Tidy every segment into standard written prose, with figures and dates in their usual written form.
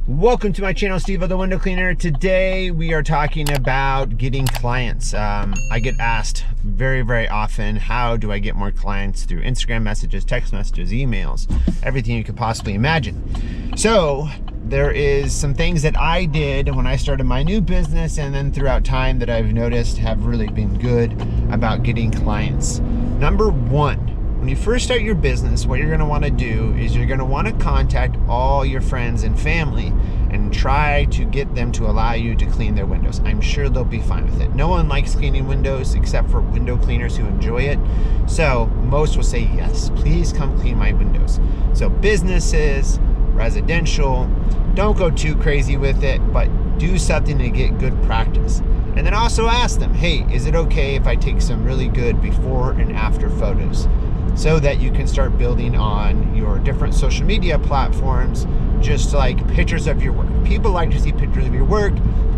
Welcome to my channel, SteveO the Window Cleaner. Today we are talking about getting clients. I get asked very often, how do I get more clients? Through Instagram messages, text messages, emails, everything you could possibly imagine. So there is some things that I did when I started my new business and then throughout time that I've noticed have really been good about getting clients. Number one, when you first start your business, what you're going to want to do is you're going to want to contact all your friends and family and try to get them to allow you to clean their windows. I'm sure they'll be fine with it. No one likes cleaning windows except for window cleaners who enjoy it. So most will say, yes, please come clean my windows. So businesses, residential, don't go too crazy with it, but do something to get good practice. And then also ask them, hey, is it okay if I take some really good before and after photos? So that you can start building on your different social media platforms, just like pictures of your work. People like to see pictures of your work.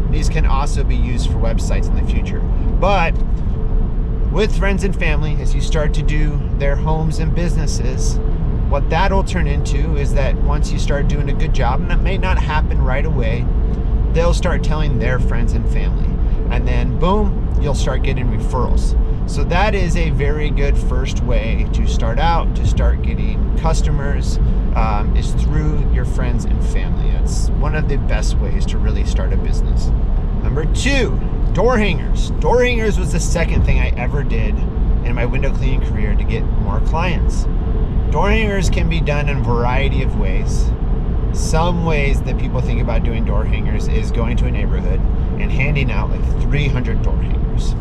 These can also be used for websites in the future. But with friends and family, as you start to do their homes and businesses, what that'll turn into is that once you start doing a good job, and that may not happen right away, they'll start telling their friends and family. And then boom, you'll start getting referrals. So that is a very good first way to start out, to start getting customers, is through your friends and family. It's one of the best ways to really start a business. Number two, door hangers. Door hangers was the second thing I ever did in my window cleaning career to get more clients. Door hangers can be done in a variety of ways. Some ways that people think about doing door hangers is going to a neighborhood and handing out like 300 door hangers.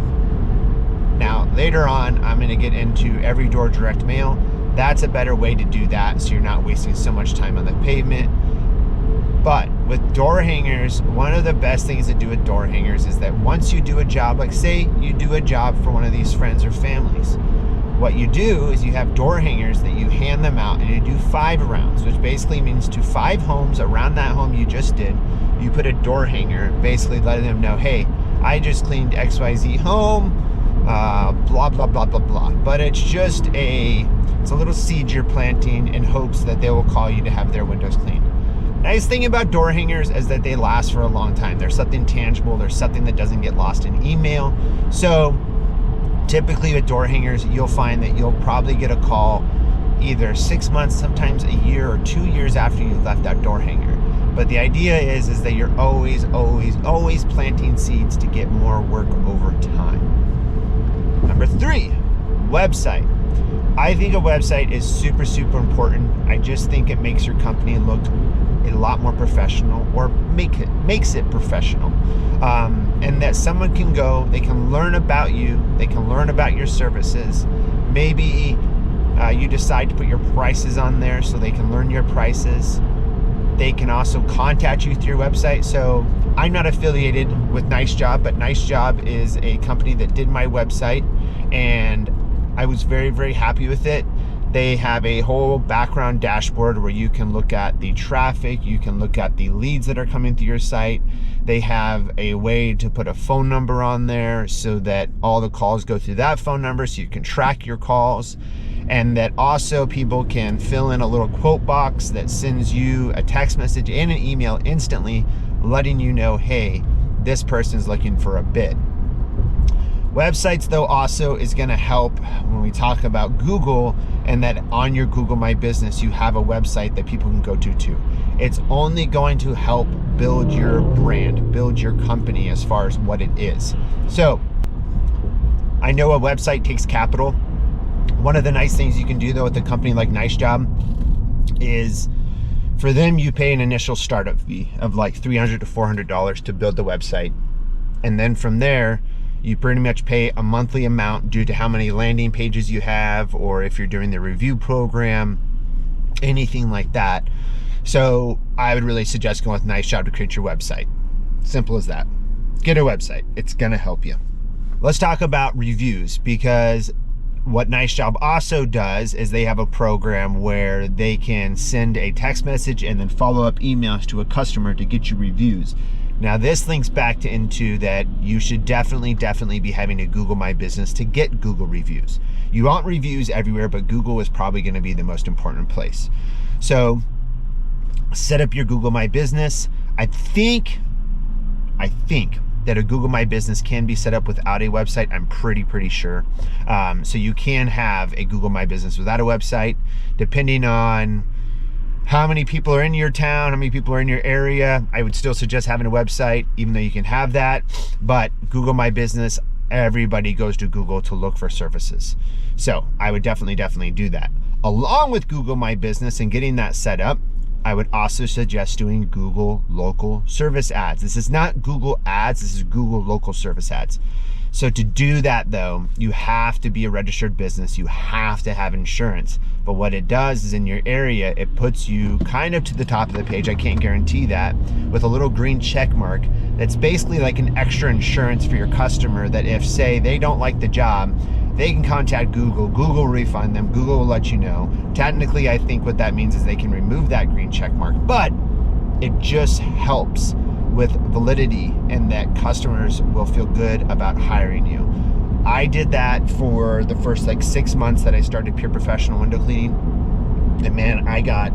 Now, later on, I'm going to get into every door direct mail. That's a better way to do that, so you're not wasting so much time on the pavement. But with door hangers, one of the best things to do with door hangers is that once you do a job, like say you do a job for one of these friends or families, what you do is you have door hangers that you hand them out and you do 5 rounds, which basically means to 5 homes around that home you just did, you put a door hanger, basically letting them know, hey, I just cleaned XYZ home, blah, blah, blah, blah, blah. But it's just it's a little seed you're planting in hopes that they will call you to have their windows cleaned. Nice thing about door hangers is that they last for a long time. There's something tangible. There's something that doesn't get lost in email. So typically with door hangers, you'll find that you'll probably get a call either 6 months, sometimes a year or 2 years after you've left that door hanger. But the idea is that you're always planting seeds to get more work over time. Number 3, website. I think a website is super important. I just think it makes your company look a lot more professional, or makes it professional. And that someone can go, they can learn about you, they can learn about your services. Maybe you decide to put your prices on there so they can learn your prices. They can also contact you through your website. So I'm not affiliated with Nice Job, but Nice Job is a company that did my website, and I was very happy with it. They have a whole background dashboard where you can look at the traffic, you can look at the leads that are coming through your site. They have a way to put a phone number on there so that all the calls go through that phone number so you can track your calls. And that also people can fill in a little quote box that sends you a text message and an email instantly letting you know, hey, this person's looking for a bid. Websites though also is going to help when we talk about Google, and that on your Google My Business you have a website that people can go to too. It's only going to help build your brand, build your company as far as what it is. So I know a website takes capital. One of the nice things you can do though with a company like Nice Job is for them you pay an initial startup fee of like $300 to $400 to build the website. And then from there, you pretty much pay a monthly amount due to how many landing pages you have, or if you're doing the review program, anything like that. So I would really suggest going with Nice Job to create your website. Simple as that. Get a website. It's gonna help you. Let's talk about reviews, because what Nice Job also does is they have a program where they can send a text message and then follow up emails to a customer to get you reviews. Now this links back into that you should definitely be having a Google My Business to get Google reviews. You want reviews everywhere, but Google is probably going to be the most important place. So set up your Google My Business. I think that a Google My Business can be set up without a website. I'm pretty sure. So you can have a Google My Business without a website, depending on how many people are in your town, how many people are in your area. I would still suggest having a website, even though you can have that. But Google My Business, everybody goes to Google to look for services. So I would definitely do that. Along with Google My Business and getting that set up, I would also suggest doing Google local service ads. This is not Google ads, this is Google local service ads. So to do that though, you have to be a registered business, you have to have insurance. But what it does is in your area, it puts you kind of to the top of the page, I can't guarantee that, with a little green check mark that's basically like an extra insurance for your customer that if, say, they don't like the job, they can contact Google, Google will refund them, Google will let you know. Technically, I think what that means is they can remove that green check mark, but it just helps with validity and that customers will feel good about hiring you. I did that for the first like 6 months that I started Pure Professional Window Cleaning. And man, I got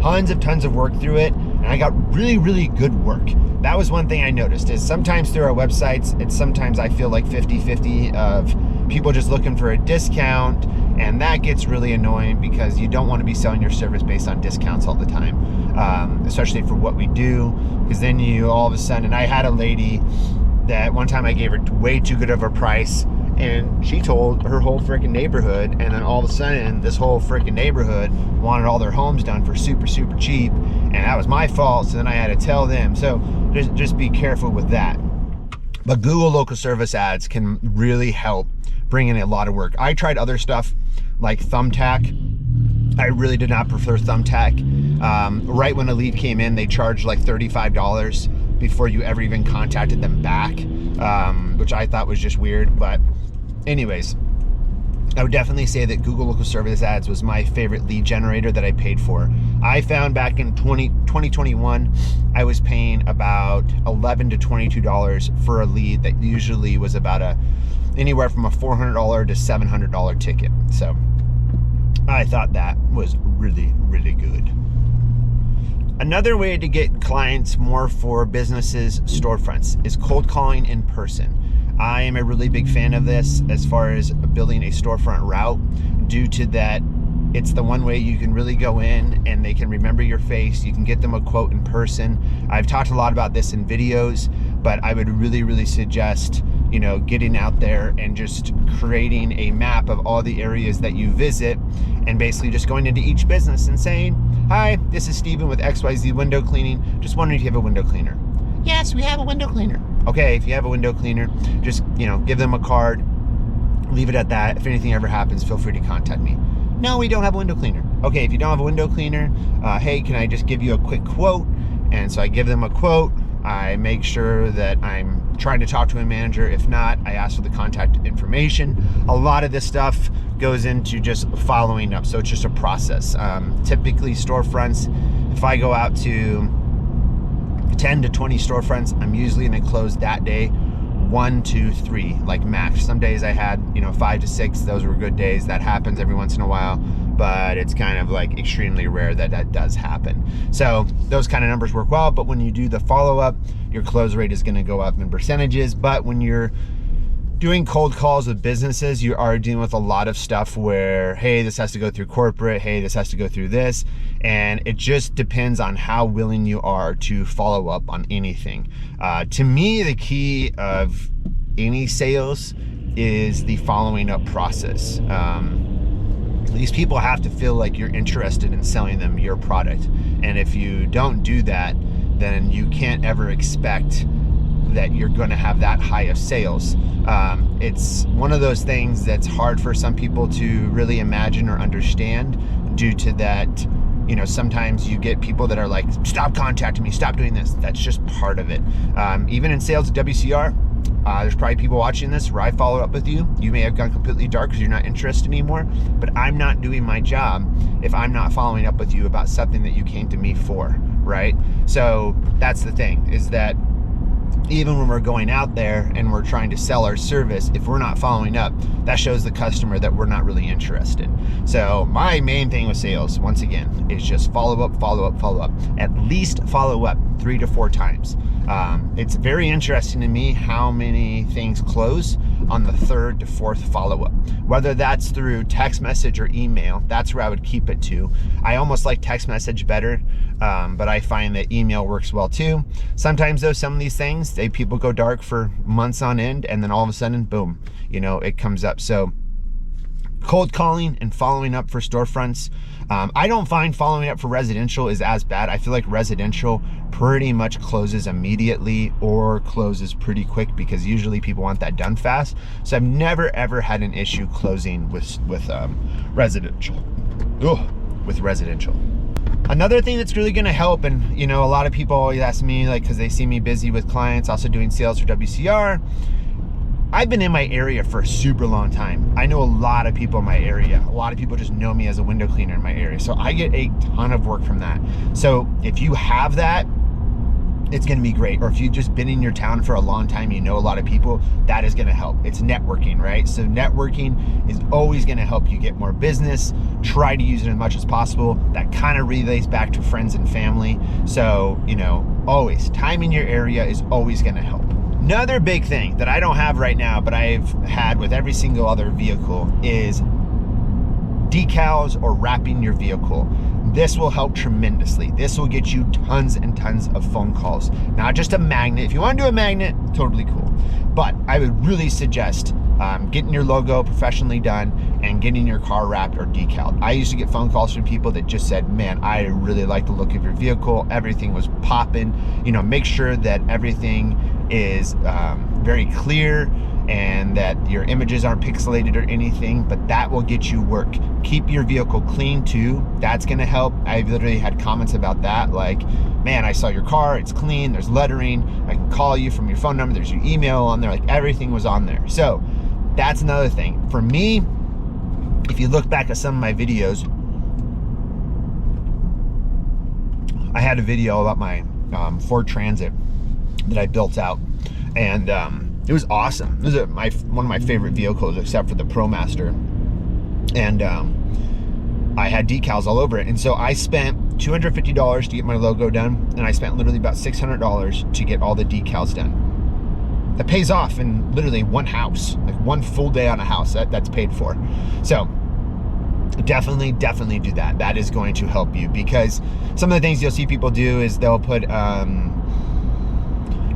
tons of work through it, and I got really good work. That was one thing I noticed, is sometimes through our websites, it's sometimes I feel like 50-50 of people just looking for a discount, and that gets really annoying because you don't want to be selling your service based on discounts all the time, especially for what we do, because then you all of a sudden, and I had a lady that one time I gave her way too good of a price, and she told her whole freaking neighborhood, and then all of a sudden this whole freaking neighborhood wanted all their homes done for super cheap, and that was my fault, so then I had to tell them. So just be careful with that. But Google local service ads can really help bring in a lot of work. I tried other stuff like Thumbtack. I really did not prefer Thumbtack. Right when a lead came in, they charged like $35 before you ever even contacted them back, which I thought was just weird. But anyways, I would definitely say that Google local service ads was my favorite lead generator that I paid for. I found back in 2021, I was paying about $11 to $22 for a lead that usually was about anywhere from a $400 to $700 ticket. So I thought that was really good. Another way to get clients more for businesses, storefronts, is cold calling in person. I am a really big fan of this as far as building a storefront route, due to that it's the one way you can really go in and they can remember your face. You can get them a quote in person. I've talked a lot about this in videos, but I would really suggest, you know, getting out there and just creating a map of all the areas that you visit, and basically just going into each business and saying, "Hi, this is Steven with XYZ Window Cleaning. Just wondering if you have a window cleaner." "Yes, we have a window cleaner." "Okay, if you have a window cleaner, just, you know, give them a card, leave it at that. If anything ever happens, feel free to contact me." "No, we don't have a window cleaner." "Okay, if you don't have a window cleaner, hey, can I just give you a quick quote?" And so I give them a quote. I make sure that I'm trying to talk to a manager. If not, I ask for the contact information. A lot of this stuff goes into just following up, so it's just a process. Typically storefronts, if I go out to 10 to 20 storefronts, I'm usually going to close that day 1, 2, 3, like max. Some days I had, 5 to 6. Those were good days. That happens every once in a while, but it's kind of like extremely rare that that does happen. So those kind of numbers work well, but when you do the follow-up, your close rate is going to go up in percentages. But when you're doing cold calls with businesses, you are dealing with a lot of stuff where, hey, this has to go through corporate, hey, this has to go through this, and it just depends on how willing you are to follow up on anything. To me, the key of any sales is the following up process. These people have to feel like you're interested in selling them your product, and if you don't do that, then you can't ever expect that you're going to have that high of sales. It's one of those things that's hard for some people to really imagine or understand, due to that, sometimes you get people that are like, stop contacting me, stop doing this. That's just part of it. Even in sales at WCR, there's probably people watching this where I follow up with you. You may have gone completely dark because you're not interested anymore, but I'm not doing my job if I'm not following up with you about something that you came to me for, right? So that's the thing, is that even when we're going out there and we're trying to sell our service, if we're not following up, that shows the customer that we're not really interested. So my main thing with sales, once again, is just follow up, follow up, follow up. At least follow up 3 to 4 times. It's very interesting to me how many things close on the 3rd to 4th follow-up. Whether that's through text message or email, that's where I would keep it to. I almost like text message better, but I find that email works well too. Sometimes though, some of these things, people go dark for months on end, and then all of a sudden, boom, it comes up. So cold calling and following up for storefronts. I don't find following up for residential is as bad. I feel like residential pretty much closes immediately or closes pretty quick because usually people want that done fast. So I've never ever had an issue closing with residential. With residential. Another thing that's really gonna help, and a lot of people always ask me, like, because they see me busy with clients, also doing sales for WCR. I've been in my area for a super long time. I know a lot of people in my area. A lot of people just know me as a window cleaner in my area. So I get a ton of work from that. So if you have that, it's gonna be great. Or if you've just been in your town for a long time, you know a lot of people, that is gonna help. It's networking, right? So networking is always gonna help you get more business. Try to use it as much as possible. That kind of relates back to friends and family. So, always, time in your area is always gonna help. Another big thing that I don't have right now, but I've had with every single other vehicle, is decals or wrapping your vehicle. This will help tremendously. This will get you tons and tons of phone calls. Not just a magnet. If you want to do a magnet, totally cool. But I would really suggest getting your logo professionally done and getting your car wrapped or decaled. I used to get phone calls from people that just said, man, I really like the look of your vehicle. Everything was popping. Make sure that everything is very clear and that your images aren't pixelated or anything, but that will get you work. Keep your vehicle clean too. That's gonna help. I've literally had comments about that, like, man, I saw your car, it's clean, there's lettering, I can call you from your phone number, there's your email on there, like everything was on there. So that's another thing. For me, if you look back at some of my videos, I had a video about my Ford Transit that I built out, and it was awesome. This is one of my favorite vehicles, except for the ProMaster. And I had decals all over it. And so I spent $250 to get my logo done, and I spent literally about $600 to get all the decals done. That pays off in literally one house, like one full day on a house. That's paid for. So definitely do that. That is going to help you, because some of the things you'll see people do is they'll put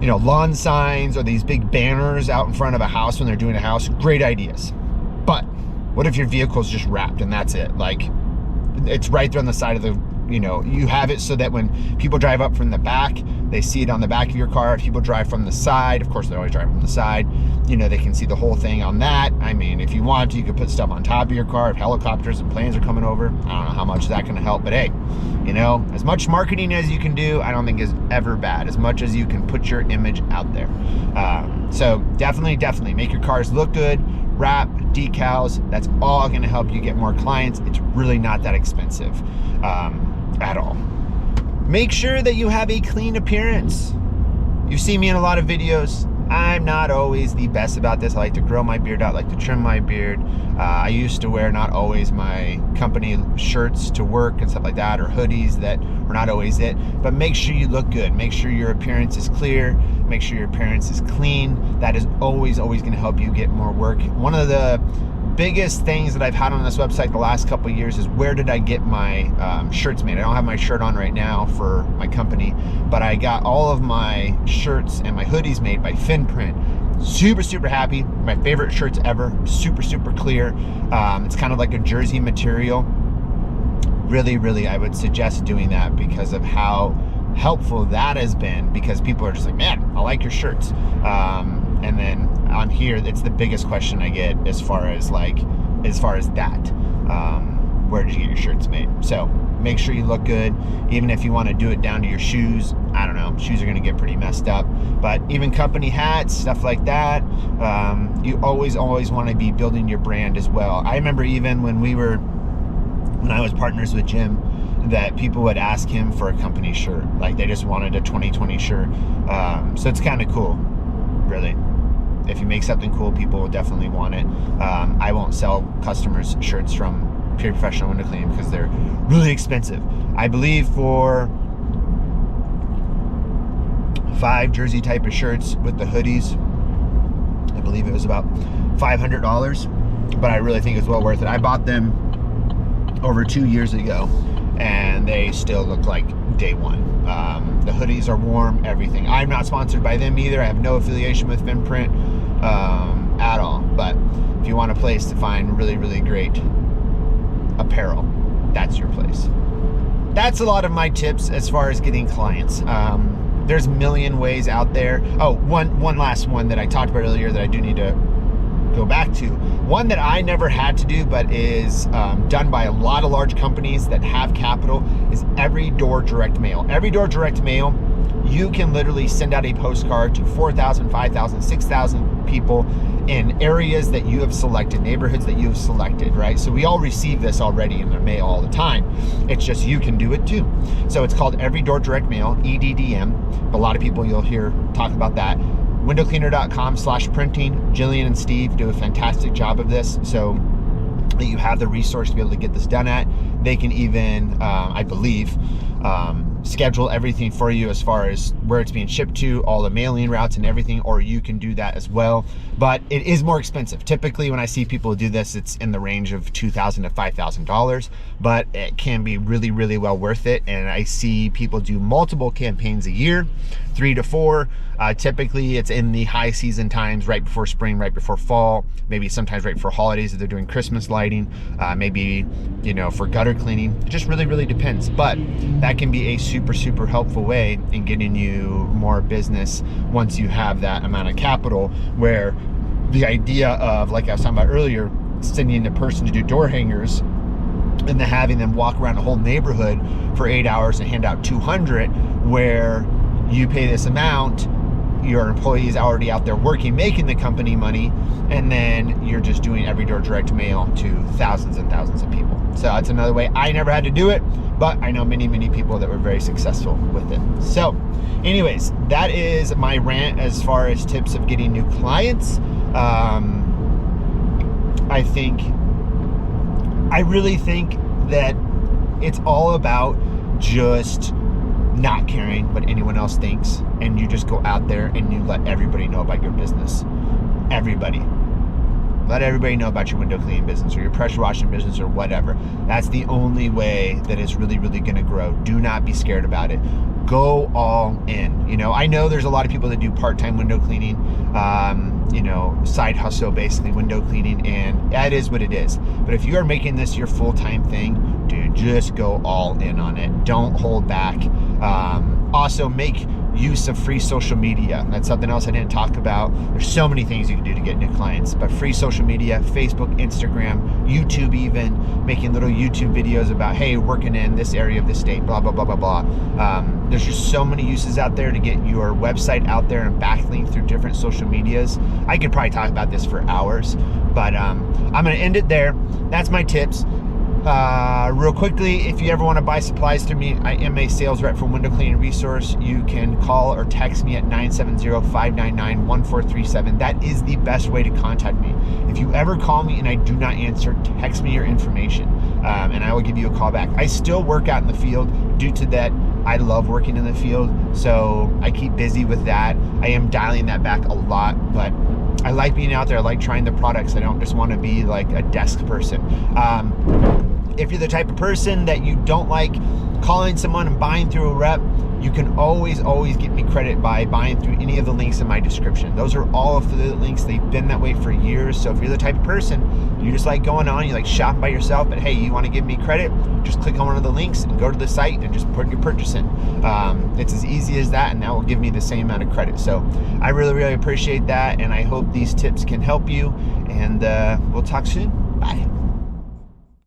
lawn signs or these big banners out in front of a house when they're doing a house. Great ideas. But what if your vehicle's just wrapped and that's it? Like, it's right there on the side of the, you have it so that when people drive up from the back, they see it on the back of your car. If people drive from the side, of course, they're always driving from the side, they can see the whole thing on that. I mean, if you want to, you could put stuff on top of your car. If helicopters and planes are coming over, I don't know how much that's going to help, but hey, as much marketing as you can do, I don't think is ever bad, as much as you can put your image out there. So definitely make your cars look good, wrap, decals. That's all going to help you get more clients. It's really not that expensive at all. Make sure that you have a clean appearance. You see me in a lot of videos. I'm not always the best about this. I like to grow my beard out, I like to trim my beard. I used to wear not always my company shirts to work and stuff like that, or hoodies that were not always it. But make sure you look good. Make sure your appearance is clear. Make sure your appearance is clean. That is always going to help you get more work. One of the biggest things that I've had on this website the last couple of years is, where did I get my shirts made? I don't have my shirt on right now for my company, but I got all of my shirts and my hoodies made by Finprint. Super happy. My favorite shirts ever. Super clear. It's kind of like a jersey material. Really, I would suggest doing that because of how helpful that has been, because people are just like, man, I like your shirts. And then on here, it's the biggest question I get as far as that. Where did you get your shirts made? So make sure you look good. Even if you want to do it down to your shoes, I don't know, shoes are going to get pretty messed up. But even company hats, stuff like that, you always want to be building your brand as well. I remember even when I was partners with Jim, that people would ask him for a company shirt. Like they just wanted a 2020 shirt. So it's kind of cool, really. If you make something cool, people will definitely want it. I won't sell customers shirts from Pure Professional Window Cleaning because they're really expensive. I believe for 5 jersey type of shirts with the hoodies, I believe it was about $500, but I really think it's well worth it. I bought them over 2 years ago and they still look like day one. The hoodies are warm, everything. I'm not sponsored by them either. I have no affiliation with FinPrint at all, but if you want a place to find really, really great apparel, that's your place. That's a lot of my tips as far as getting clients. There's a million ways out there. Oh, one last one that I talked about earlier that I do need to go back to. One that I never had to do, but is done by a lot of large companies that have capital, is every door direct mail. Every door direct mail, you can literally send out a postcard to 4,000, 5,000, 6,000 people in areas that you have selected, neighborhoods that you have selected, right? So we all receive this already in the mail all the time. It's just you can do it too. So it's called Every Door Direct Mail, EDDM. A lot of people you'll hear talk about that. Windowcleaner.com/printing. Jillian and Steve do a fantastic job of this, so that you have the resource to be able to get this done at. They can even, I believe, schedule everything for you as far as where it's being shipped to, all the mailing routes and everything, or you can do that as well. But it is more expensive. Typically when I see people do this, it's in the range of $2,000 to $5,000, but it can be really, really well worth it. And I see people do multiple campaigns a year, 3 to 4. Typically it's in the high season times, right before spring, right before fall, maybe sometimes right before holidays if they're doing Christmas lighting, maybe, you know, for gutter cleaning. It just really, really depends. But that can be a super, super helpful way in getting you more business once you have that amount of capital, where the idea of, like I was talking about earlier, sending a person to do door hangers and then having them walk around a whole neighborhood for 8 hours and hand out 200, where you pay this amount, your employee is already out there working, making the company money, and then you're just doing every door direct mail to thousands and thousands of people. So that's another way. I never had to do it, but I know many, many people that were very successful with it. So anyways, that is my rant as far as tips of getting new clients. I really think that it's all about just not caring what anyone else thinks, and you just go out there and you let everybody know about your business. Everybody. Let everybody know about your window cleaning business or your pressure washing business or whatever. That's the only way that it's really, really gonna grow. Do not be scared about it. Go all in. You know, I know there's a lot of people that do part-time window cleaning, you know, side hustle, basically window cleaning, and that is what it is. But if you are making this your full-time thing, dude, just go all in on it. Don't hold back. Also, make use of free social media. That's something else I didn't talk about. There's so many things you can do to get new clients, but free social media, Facebook, Instagram, YouTube, even making little YouTube videos about, hey, working in this area of the state, blah, blah, blah, blah, blah. There's just so many uses out there to get your website out there and backlink through different social medias. I could probably talk about this for hours, but I'm gonna end it there. That's my tips. Real quickly, if you ever want to buy supplies through me, I am a sales rep from Window Cleaning Resource. You can call or text me at 970-599-1437. That is the best way to contact me. If you ever call me and I do not answer, text me your information, and I will give you a call back. I still work out in the field. Due to that, I love working in the field, so I keep busy with that. I am dialing that back a lot, but I like being out there. I like trying the products. I don't just want to be like a desk person. If you're the type of person that you don't like calling someone and buying through a rep, you can always get me credit by buying through any of the links in my description. Those are all affiliate links. They've been that way for years. So if you're the type of person, you just like going on, you like shopping by yourself, but hey, you want to give me credit, just click on one of the links and go to the site and just put your purchase in. It's as easy as that, and that will give me the same amount of credit. So I really, really appreciate that, and I hope these tips can help you, and we'll talk soon. Bye.